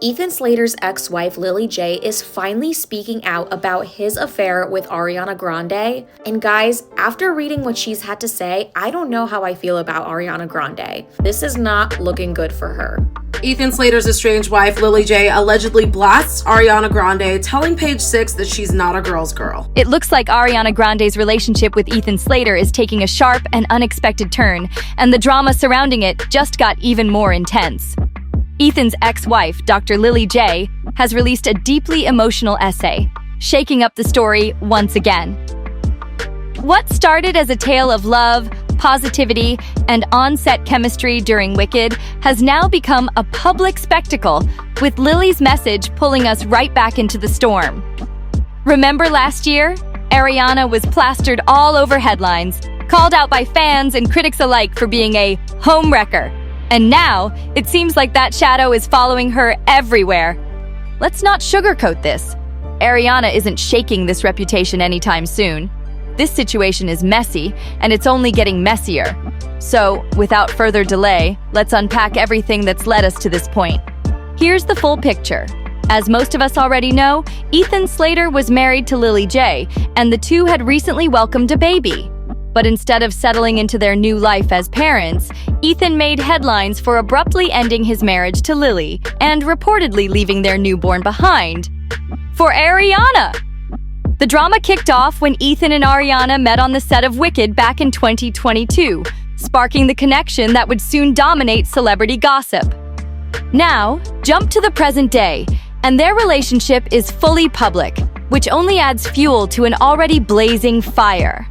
Ethan Slater's ex-wife Lily J is finally speaking out about his affair with Ariana Grande. And guys, after reading what she's had to say, I don't know how I feel about Ariana Grande. This is not looking good for her. Ethan Slater's estranged wife, Lily J, allegedly blasts Ariana Grande, telling Page Six that she's not a girl's girl. It looks like Ariana Grande's relationship with Ethan Slater is taking a sharp and unexpected turn, and the drama surrounding it just got even more intense. Ethan's ex-wife, Dr. Lily J, has released a deeply emotional essay, shaking up the story once again. What started as a tale of love, positivity, and on-set chemistry during Wicked has now become a public spectacle, with Lily's message pulling us right back into the storm. Remember last year? Ariana was plastered all over headlines, called out by fans and critics alike for being a homewrecker. And now, it seems like that shadow is following her everywhere. Let's not sugarcoat this. Ariana isn't shaking this reputation anytime soon. This situation is messy, and it's only getting messier. So, without further delay, let's unpack everything that's led us to this point. Here's the full picture. As most of us already know, Ethan Slater was married to Lily J, and the two had recently welcomed a baby. But instead of settling into their new life as parents, Ethan made headlines for abruptly ending his marriage to Lily and reportedly leaving their newborn behind for Ariana. The drama kicked off when Ethan and Ariana met on the set of Wicked back in 2022, sparking the connection that would soon dominate celebrity gossip. Now, jump to the present day, and their relationship is fully public, which only adds fuel to an already blazing fire.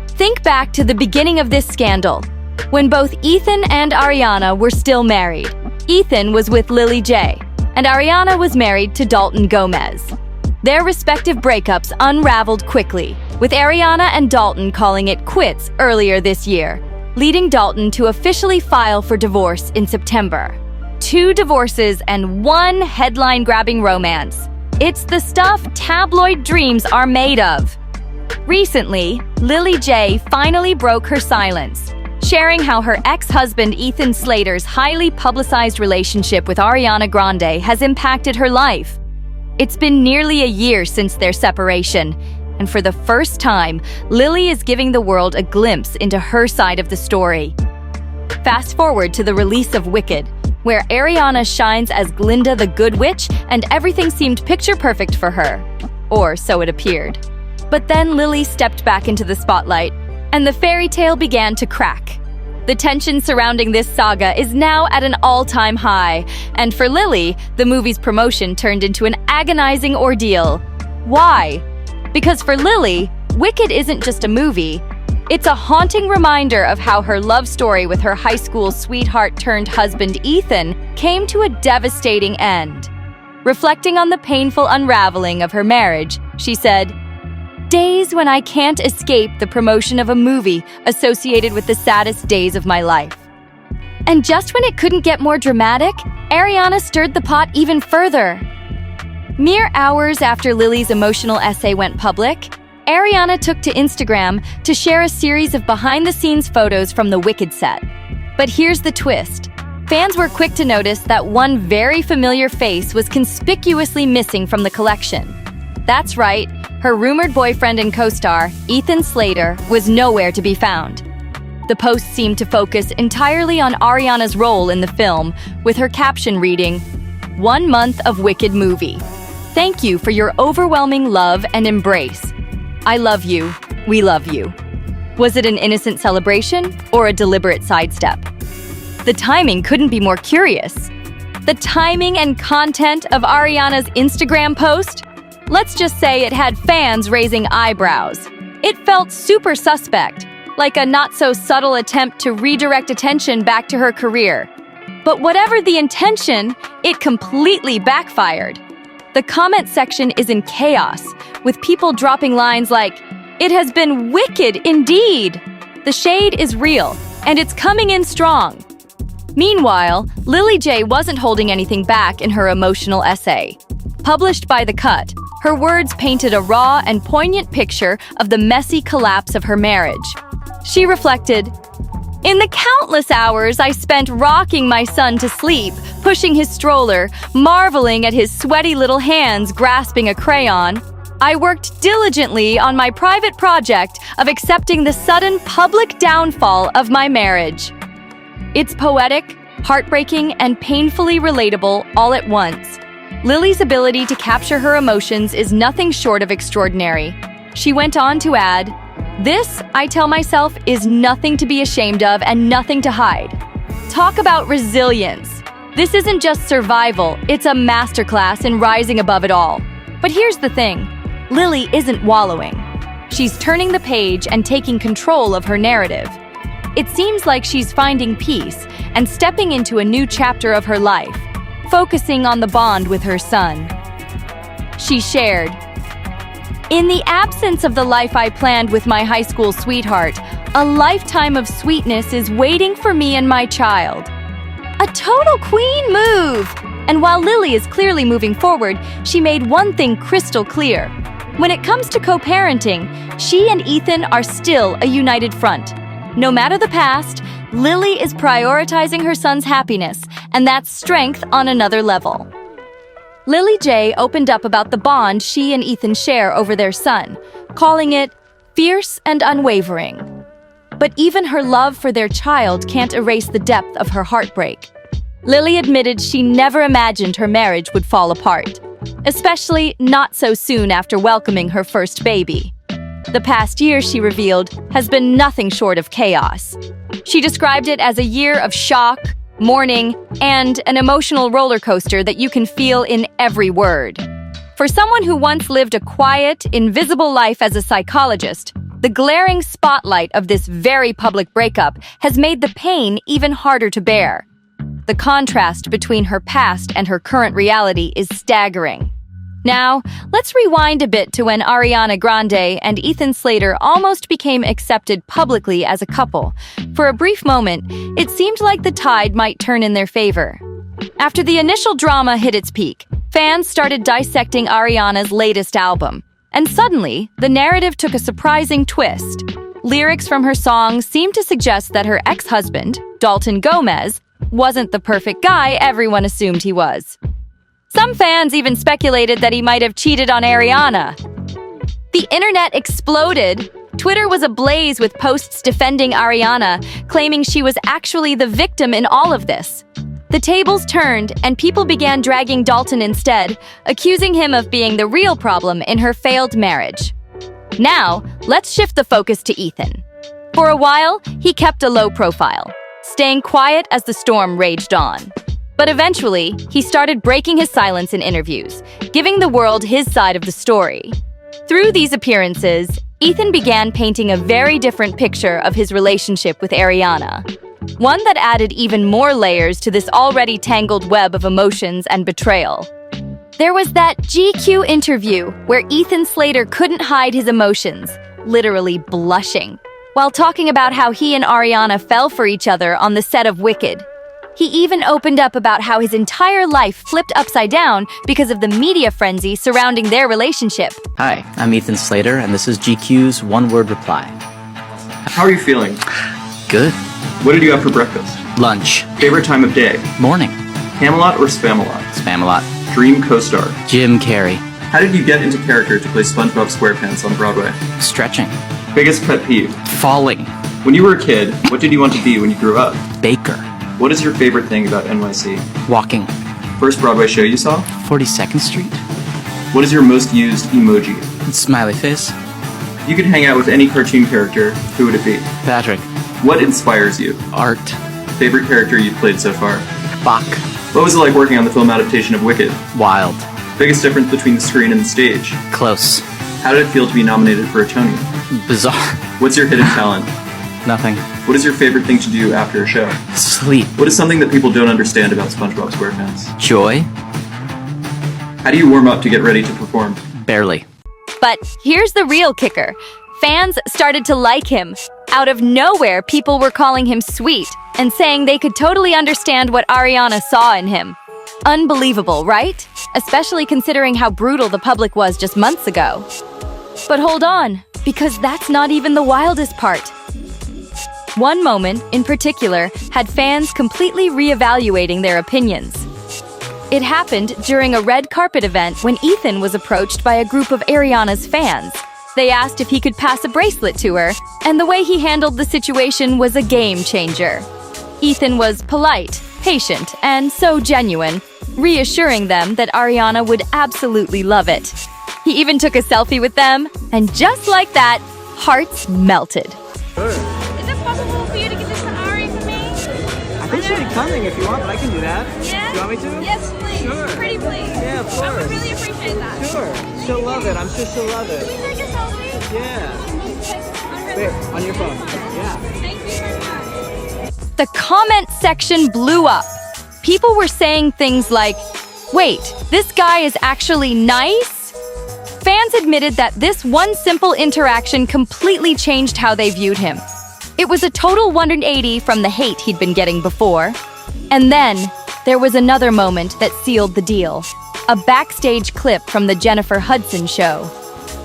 Think back to the beginning of this scandal, when both Ethan and Ariana were still married. Ethan was with Lily J, and Ariana was married to Dalton Gomez. Their respective breakups unraveled quickly, with Ariana and Dalton calling it quits earlier this year, leading Dalton to officially file for divorce in September. 2 divorces and 1 headline-grabbing romance. It's the stuff tabloid dreams are made of. Recently, Lily J finally broke her silence, sharing how her ex-husband Ethan Slater's highly publicized relationship with Ariana Grande has impacted her life. It's been nearly a year since their separation, and for the first time, Lily is giving the world a glimpse into her side of the story. Fast forward to the release of Wicked, where Ariana shines as Glinda the Good Witch and everything seemed picture perfect for her. Or so it appeared. But then Lily stepped back into the spotlight, and the fairy tale began to crack. The tension surrounding this saga is now at an all-time high, and for Lily, the movie's promotion turned into an agonizing ordeal. Why? Because for Lily, Wicked isn't just a movie. It's a haunting reminder of how her love story with her high school sweetheart-turned-husband Ethan came to a devastating end. Reflecting on the painful unraveling of her marriage, she said, "Days when I can't escape the promotion of a movie associated with the saddest days of my life." And just when it couldn't get more dramatic, Ariana stirred the pot even further. Mere hours after Lily's emotional essay went public, Ariana took to Instagram to share a series of behind-the-scenes photos from the Wicked set. But here's the twist. Fans were quick to notice that one very familiar face was conspicuously missing from the collection. That's right, her rumored boyfriend and co-star, Ethan Slater, was nowhere to be found. The post seemed to focus entirely on Ariana's role in the film, with her caption reading, "1 month of Wicked movie. Thank you for your overwhelming love and embrace. I love you. We love you." Was it an innocent celebration or a deliberate sidestep? The timing couldn't be more curious. The timing and content of Ariana's Instagram post? Let's just say it had fans raising eyebrows. It felt super suspect, like a not-so-subtle attempt to redirect attention back to her career. But whatever the intention, it completely backfired. The comment section is in chaos, with people dropping lines like, "It has been wicked indeed." The shade is real, and it's coming in strong. Meanwhile, Lily J wasn't holding anything back in her emotional essay. Published by The Cut, her words painted a raw and poignant picture of the messy collapse of her marriage. She reflected, In the countless hours I spent rocking my son to sleep, pushing his stroller, marveling at his sweaty little hands grasping a crayon, I worked diligently on my private project of accepting the sudden public downfall of my marriage. It's poetic, heartbreaking, and painfully relatable all at once. Lily's ability to capture her emotions is nothing short of extraordinary. She went on to add, "This, I tell myself, is nothing to be ashamed of and nothing to hide." Talk about resilience. This isn't just survival, it's a masterclass in rising above it all. But here's the thing, Lily isn't wallowing. She's turning the page and taking control of her narrative. It seems like she's finding peace and stepping into a new chapter of her life, focusing on the bond with her son. She shared, "In the absence of the life I planned with my high school sweetheart, a lifetime of sweetness is waiting for me and my child." A total queen move! And while Lily is clearly moving forward, she made one thing crystal clear. When it comes to co-parenting, she and Ethan are still a united front. No matter the past, Lily is prioritizing her son's happiness, and that's strength on another level. Lily J opened up about the bond she and Ethan share over their son, calling it fierce and unwavering. But even her love for their child can't erase the depth of her heartbreak. Lily admitted she never imagined her marriage would fall apart, especially not so soon after welcoming her first baby. The past year, she revealed, has been nothing short of chaos. She described it as a year of shock, mourning, and an emotional roller coaster that you can feel in every word. For someone who once lived a quiet, invisible life as a psychologist, the glaring spotlight of this very public breakup has made the pain even harder to bear. The contrast between her past and her current reality is staggering. Now, let's rewind a bit to when Ariana Grande and Ethan Slater almost became accepted publicly as a couple. For a brief moment, it seemed like the tide might turn in their favor. After the initial drama hit its peak, fans started dissecting Ariana's latest album. And suddenly, the narrative took a surprising twist. Lyrics from her songs seemed to suggest that her ex-husband, Dalton Gomez, wasn't the perfect guy everyone assumed he was. Some fans even speculated that he might have cheated on Ariana. The internet exploded. Twitter was ablaze with posts defending Ariana, claiming she was actually the victim in all of this. The tables turned, and people began dragging Dalton instead, accusing him of being the real problem in her failed marriage. Now, let's shift the focus to Ethan. For a while, he kept a low profile, staying quiet as the storm raged on. But eventually, he started breaking his silence in interviews, giving the world his side of the story. Through these appearances, Ethan began painting a very different picture of his relationship with Ariana. One that added even more layers to this already tangled web of emotions and betrayal. There was that GQ interview where Ethan Slater couldn't hide his emotions, literally blushing, while talking about how he and Ariana fell for each other on the set of Wicked. He even opened up about how his entire life flipped upside down because of the media frenzy surrounding their relationship. Hi, I'm Ethan Slater, and this is GQ's one-word reply. How are you feeling? Good. What did you have for breakfast? Lunch. Favorite time of day? Morning. Camelot or Spamalot? Spamalot. Dream co-star? Jim Carrey. How did you get into character to play SpongeBob SquarePants on Broadway? Stretching. Biggest pet peeve? Falling. When you were a kid, what did you want to be when you grew up? Baker. What is your favorite thing about NYC? Walking. First Broadway show you saw? 42nd Street. What is your most used emoji? Smiley face. If you could hang out with any cartoon character, who would it be? Patrick. What inspires you? Art. Favorite character you've played so far? Bach. What was it like working on the film adaptation of Wicked? Wild. Biggest difference between the screen and the stage? Close. How did it feel to be nominated for a Tony? Bizarre. What's your hidden talent? Nothing. What is your favorite thing to do after a show? Sleep. What is something that people don't understand about SpongeBob SquarePants? Joy. How do you warm up to get ready to perform? Barely. But here's the real kicker. Fans started to like him. Out of nowhere, people were calling him sweet and saying they could totally understand what Ariana saw in him. Unbelievable, right? Especially considering how brutal the public was just months ago. But hold on, because that's not even the wildest part. One moment, in particular, had fans completely reevaluating their opinions. It happened during a red carpet event when Ethan was approached by a group of Ariana's fans. They asked if he could pass a bracelet to her, and the way he handled the situation was a game changer. Ethan was polite, patient, and so genuine, reassuring them that Ariana would absolutely love it. He even took a selfie with them, and just like that, hearts melted. Is it possible for you to get this to Ari for me? I think she'll be coming if you want, but I can do that. Yeah? You want me to? Yes, please. Sure. Pretty please. Yeah, of course. I would really appreciate that. Sure. She'll love it. I'm sure she'll love Can it. we take a selfie? Yeah. Wait, on your phone. Yeah. Thank you very much. The comment section blew up. People were saying things like, "Wait, this guy is actually nice?" Fans admitted that this one simple interaction completely changed how they viewed him. It was a total 180 from the hate he'd been getting before. And then, there was another moment that sealed the deal. A backstage clip from the Jennifer Hudson show.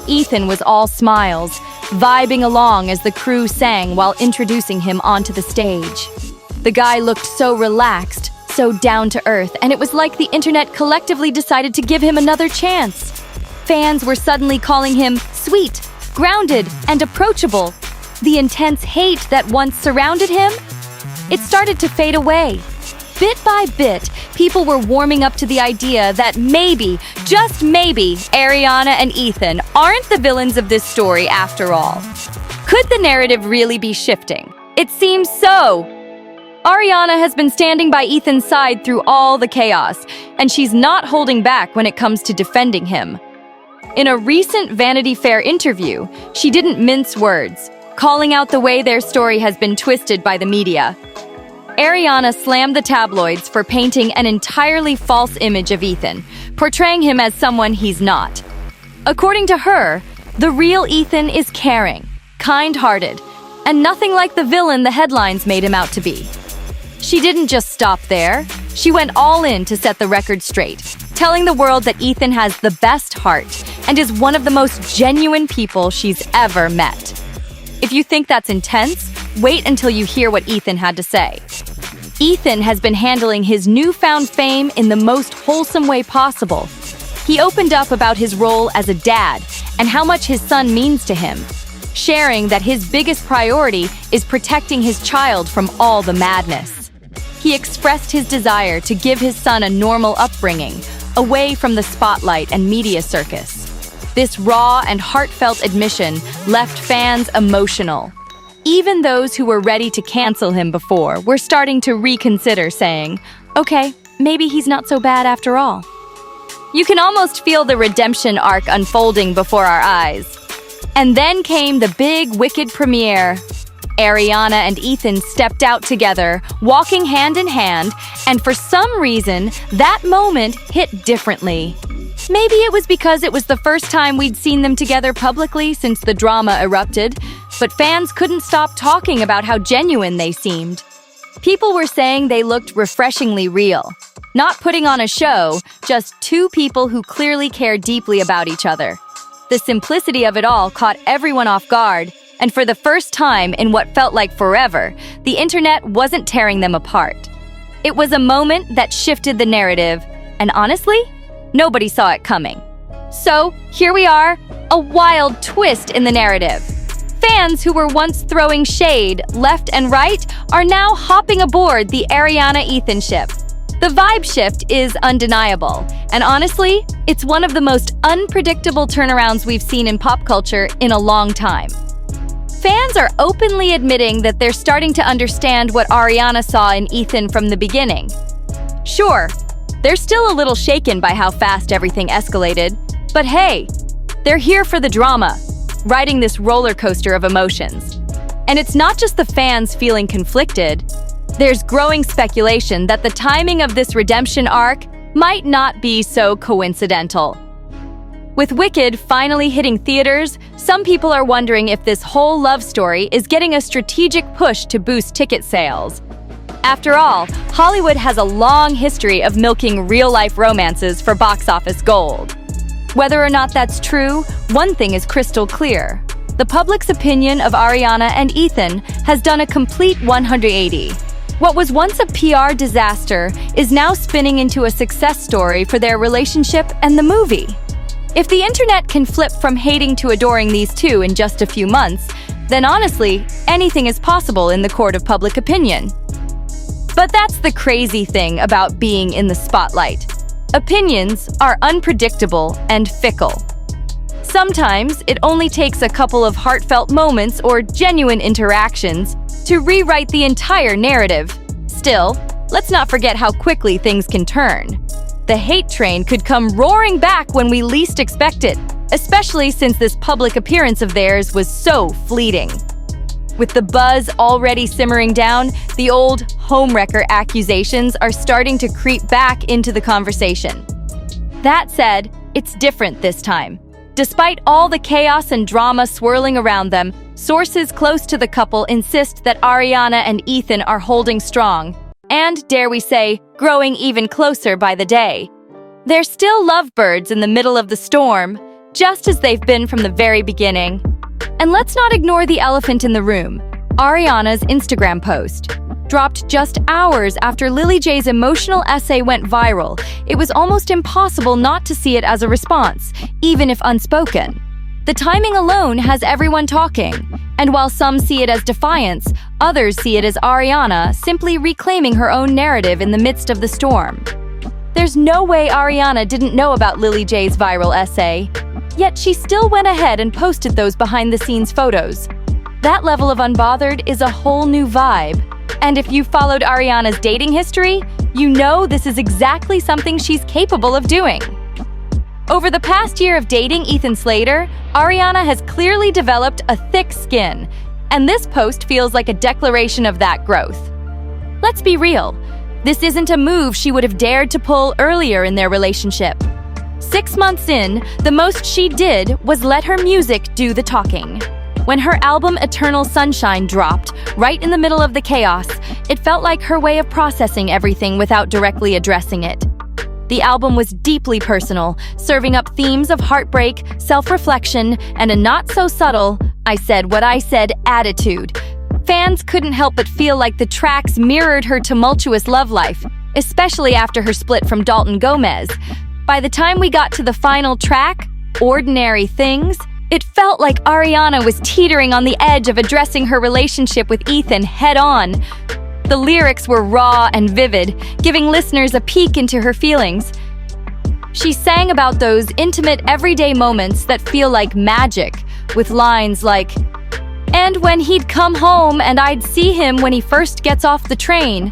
Ethan was all smiles, vibing along as the crew sang while introducing him onto the stage. The guy looked so relaxed, so down to earth, and it was like the internet collectively decided to give him another chance. Fans were suddenly calling him sweet, grounded, and approachable. The intense hate that once surrounded him, it started to fade away. Bit by bit, people were warming up to the idea that maybe, just maybe, Ariana and Ethan aren't the villains of this story after all. Could the narrative really be shifting? It seems so. Ariana has been standing by Ethan's side through all the chaos, and she's not holding back when it comes to defending him. In a recent Vanity Fair interview, she didn't mince words, calling out the way their story has been twisted by the media. Ariana slammed the tabloids for painting an entirely false image of Ethan, portraying him as someone he's not. According to her, the real Ethan is caring, kind-hearted, and nothing like the villain the headlines made him out to be. She didn't just stop there. She went all in to set the record straight, telling the world that Ethan has the best heart and is one of the most genuine people she's ever met. If you think that's intense, wait until you hear what Ethan had to say. Ethan has been handling his newfound fame in the most wholesome way possible. He opened up about his role as a dad and how much his son means to him, sharing that his biggest priority is protecting his child from all the madness. He expressed his desire to give his son a normal upbringing, away from the spotlight and media circus. This raw and heartfelt admission left fans emotional. Even those who were ready to cancel him before were starting to reconsider, saying, "Okay, maybe he's not so bad after all." You can almost feel the redemption arc unfolding before our eyes. And then came the big Wicked premiere. Ariana and Ethan stepped out together, walking hand in hand, and for some reason, that moment hit differently. Maybe it was because it was the first time we'd seen them together publicly since the drama erupted, but fans couldn't stop talking about how genuine they seemed. People were saying they looked refreshingly real. Not putting on a show, just two people who clearly care deeply about each other. The simplicity of it all caught everyone off guard, and for the first time in what felt like forever, the internet wasn't tearing them apart. It was a moment that shifted the narrative, and honestly, nobody saw it coming. So, here we are, a wild twist in the narrative. Fans who were once throwing shade left and right are now hopping aboard the Ariana-Ethan ship. The vibe shift is undeniable, and honestly, it's one of the most unpredictable turnarounds we've seen in pop culture in a long time. Fans are openly admitting that they're starting to understand what Ariana saw in Ethan from the beginning. Sure, they're still a little shaken by how fast everything escalated, but hey, they're here for the drama, riding this roller coaster of emotions. And it's not just the fans feeling conflicted. There's growing speculation that the timing of this redemption arc might not be so coincidental. With Wicked finally hitting theaters, some people are wondering if this whole love story is getting a strategic push to boost ticket sales. After all, Hollywood has a long history of milking real-life romances for box office gold. Whether or not that's true, one thing is crystal clear. the public's opinion of Ariana and Ethan has done a complete 180. What was once a PR disaster is now spinning into a success story for their relationship and the movie. If the internet can flip from hating to adoring these two in just a few months, then honestly, anything is possible in the court of public opinion. But that's the crazy thing about being in the spotlight. Opinions are unpredictable and fickle. Sometimes it only takes a couple of heartfelt moments or genuine interactions to rewrite the entire narrative. Still, let's not forget how quickly things can turn. The hate train could come roaring back when we least expect it, especially since this public appearance of theirs was so fleeting. With the buzz already simmering down, the old homewrecker accusations are starting to creep back into the conversation. That said, it's different this time. Despite all the chaos and drama swirling around them, sources close to the couple insist that Ariana and Ethan are holding strong, and, dare we say, growing even closer by the day. They're still lovebirds in the middle of the storm, just as they've been from the very beginning. And let's not ignore the elephant in the room, Ariana's Instagram post. Dropped just hours after Lily J's emotional essay went viral, it was almost impossible not to see it as a response, even if unspoken. The timing alone has everyone talking, and while some see it as defiance, others see it as Ariana simply reclaiming her own narrative in the midst of the storm. There's no way Ariana didn't know about Lily J's viral essay, yet she still went ahead and posted those behind-the-scenes photos. That level of unbothered is a whole new vibe. And if you followed Ariana's dating history, you know this is exactly something she's capable of doing. Over the past year of dating Ethan Slater, Ariana has clearly developed a thick skin, and this post feels like a declaration of that growth. Let's be real, this isn't a move she would have dared to pull earlier in their relationship. 6 months in, the most she did was let her music do the talking. When her album Eternal Sunshine dropped, right in the middle of the chaos, it felt like her way of processing everything without directly addressing it. The album was deeply personal, serving up themes of heartbreak, self-reflection, and a not-so-subtle, I said what I said attitude. Fans couldn't help but feel like the tracks mirrored her tumultuous love life, especially after her split from Dalton Gomez. By the time we got to the final track, Ordinary Things, it felt like Ariana was teetering on the edge of addressing her relationship with Ethan head-on. The lyrics were raw and vivid, giving listeners a peek into her feelings. She sang about those intimate, everyday moments that feel like magic, with lines like, "And when he'd come home and I'd see him when he first gets off the train,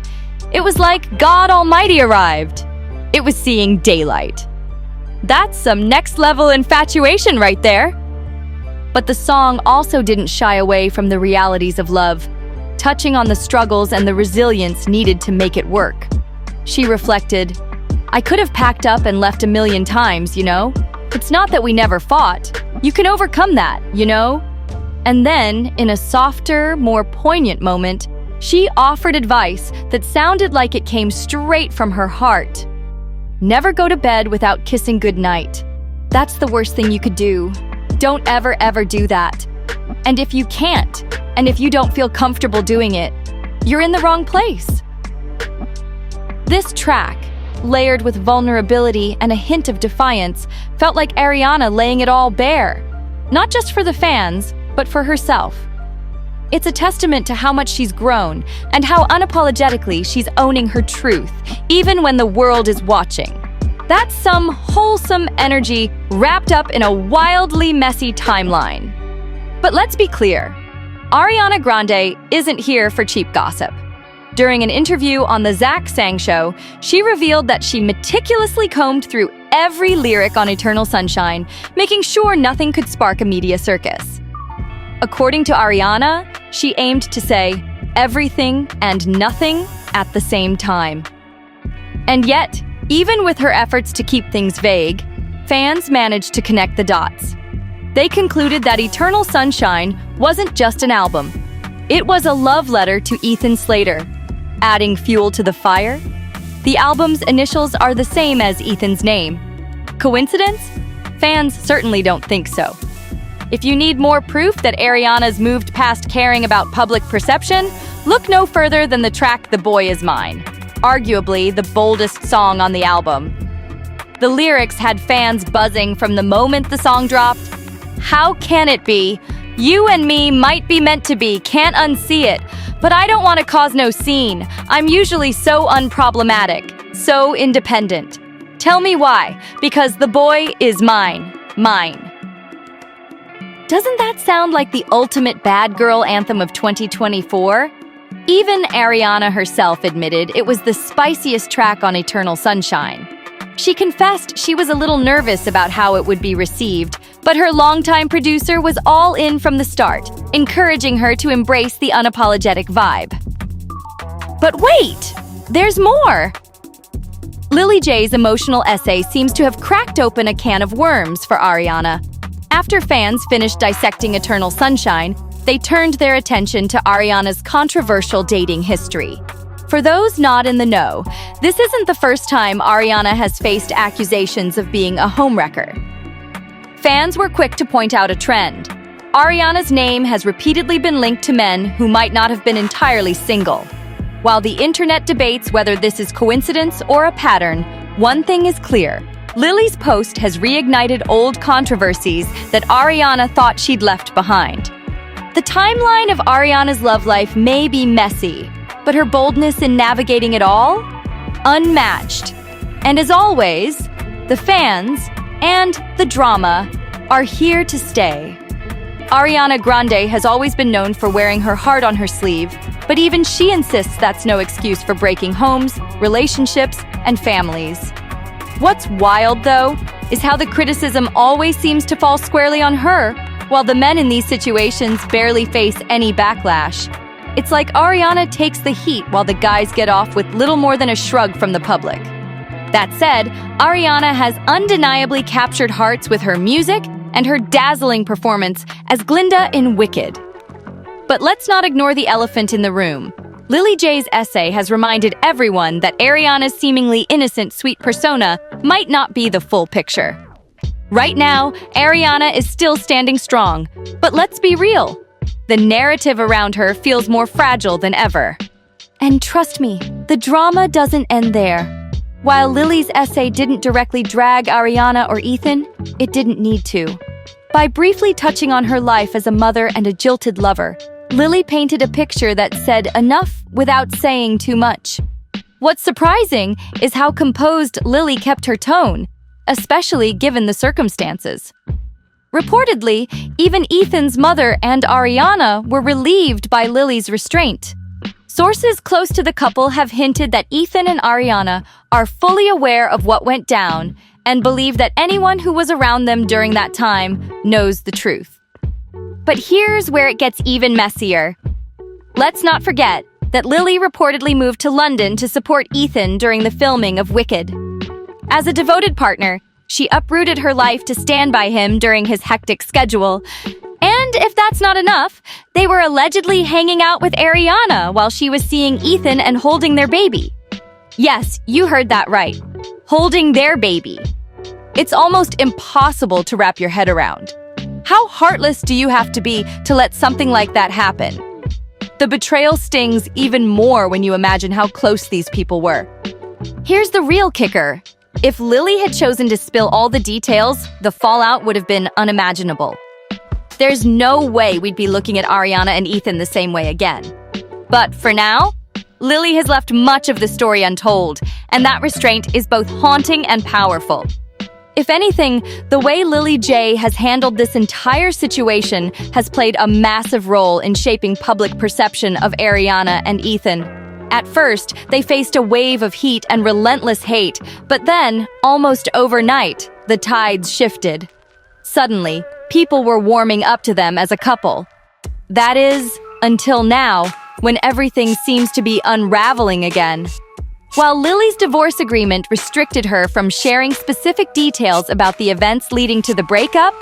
it was like God Almighty arrived. It was seeing daylight." That's some next-level infatuation right there. But the song also didn't shy away from the realities of love, touching on the struggles and the resilience needed to make it work. She reflected, "I could have packed up and left a million times, you know? It's not that we never fought. You can overcome that, you know?" And then, in a softer, more poignant moment, she offered advice that sounded like it came straight from her heart. Never go to bed without kissing goodnight. That's the worst thing you could do. Don't ever do that. And if you can't, and if you don't feel comfortable doing it, you're in the wrong place. This track, layered with vulnerability and a hint of defiance, felt like Ariana laying it all bare. Not just for the fans, but for herself. It's a testament to how much she's grown and how unapologetically she's owning her truth, even when the world is watching. That's some wholesome energy wrapped up in a wildly messy timeline. But let's be clear, Ariana Grande isn't here for cheap gossip. During an interview on The Zach Sang Show, she revealed that she meticulously combed through every lyric on Eternal Sunshine, making sure nothing could spark a media circus. According to Ariana, she aimed to say everything and nothing at the same time. And yet, even with her efforts to keep things vague, fans managed to connect the dots. They concluded that Eternal Sunshine wasn't just an album. It was a love letter to Ethan Slater. Adding fuel to the fire, the album's initials are the same as Ethan's name. Coincidence? Fans certainly don't think so. If you need more proof that Ariana's moved past caring about public perception, look no further than the track The Boy Is Mine, arguably the boldest song on the album. The lyrics had fans buzzing from the moment the song dropped. How can it be? You and me might be meant to be, can't unsee it. But I don't want to cause no scene. I'm usually so unproblematic, so independent. Tell me why. Because the boy is mine. Mine. Doesn't that sound like the ultimate bad girl anthem of 2024? Even Ariana herself admitted it was the spiciest track on Eternal Sunshine. She confessed she was a little nervous about how it would be received, but her longtime producer was all in from the start, encouraging her to embrace the unapologetic vibe. But wait! There's more! Lily J's emotional essay seems to have cracked open a can of worms for Ariana. After fans finished dissecting Eternal Sunshine, they turned their attention to Ariana's controversial dating history. For those not in the know, this isn't the first time Ariana has faced accusations of being a homewrecker. Fans were quick to point out a trend. Ariana's name has repeatedly been linked to men who might not have been entirely single. While the internet debates whether this is coincidence or a pattern, one thing is clear. Lily's post has reignited old controversies that Ariana thought she'd left behind. The timeline of Ariana's love life may be messy, but her boldness in navigating it all? Unmatched. And as always, the fans and the drama are here to stay. Ariana Grande has always been known for wearing her heart on her sleeve, but even she insists that's no excuse for breaking homes, relationships, and families. What's wild, though, is how the criticism always seems to fall squarely on her, while the men in these situations barely face any backlash. It's like Ariana takes the heat while the guys get off with little more than a shrug from the public. That said, Ariana has undeniably captured hearts with her music and her dazzling performance as Glinda in Wicked. But let's not ignore the elephant in the room. Lily J's essay has reminded everyone that Ariana's seemingly innocent, sweet persona might not be the full picture. Right now, Ariana is still standing strong, but let's be real. The narrative around her feels more fragile than ever. And trust me, the drama doesn't end there. While Lily's essay didn't directly drag Ariana or Ethan, it didn't need to. By briefly touching on her life as a mother and a jilted lover, Lily painted a picture that said enough without saying too much. What's surprising is how composed Lily kept her tone, especially given the circumstances. Reportedly, even Ethan's mother and Ariana were relieved by Lily's restraint. Sources close to the couple have hinted that Ethan and Ariana are fully aware of what went down and believe that anyone who was around them during that time knows the truth. But here's where it gets even messier. Let's not forget that Lily reportedly moved to London to support Ethan during the filming of Wicked. As a devoted partner, she uprooted her life to stand by him during his hectic schedule. And if that's not enough, they were allegedly hanging out with Ariana while she was seeing Ethan and holding their baby. Yes, you heard that right. Holding their baby. It's almost impossible to wrap your head around. How heartless do you have to be to let something like that happen? The betrayal stings even more when you imagine how close these people were. Here's the real kicker. If Lily had chosen to spill all the details, the fallout would have been unimaginable. There's no way we'd be looking at Ariana and Ethan the same way again. But for now, Lily has left much of the story untold, and that restraint is both haunting and powerful. If anything, the way Lily J has handled this entire situation has played a massive role in shaping public perception of Ariana and Ethan. At first, they faced a wave of heat and relentless hate, but then, almost overnight, the tides shifted. Suddenly, people were warming up to them as a couple. That is, until now, when everything seems to be unraveling again. While Lily's divorce agreement restricted her from sharing specific details about the events leading to the breakup,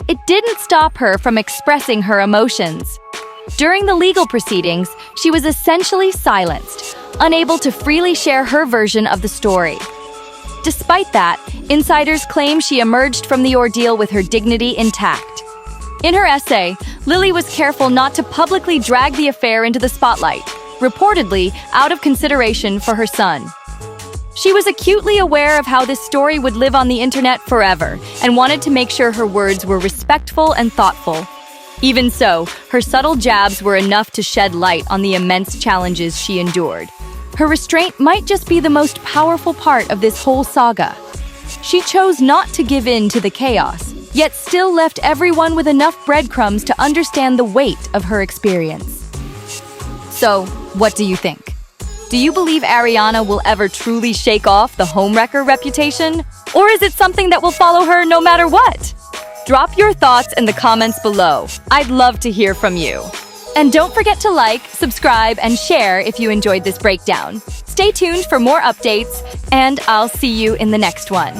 it didn't stop her from expressing her emotions. During the legal proceedings, she was essentially silenced, unable to freely share her version of the story. Despite that, insiders claim she emerged from the ordeal with her dignity intact. In her essay, Lily was careful not to publicly drag the affair into the spotlight, reportedly out of consideration for her son. She was acutely aware of how this story would live on the internet forever and wanted to make sure her words were respectful and thoughtful. Even so, her subtle jabs were enough to shed light on the immense challenges she endured. Her restraint might just be the most powerful part of this whole saga. She chose not to give in to the chaos, yet still left everyone with enough breadcrumbs to understand the weight of her experience. So, what do you think? Do you believe Ariana will ever truly shake off the homewrecker reputation? Or is it something that will follow her no matter what? Drop your thoughts in the comments below. I'd love to hear from you. And don't forget to like, subscribe, and share if you enjoyed this breakdown. Stay tuned for more updates, and I'll see you in the next one.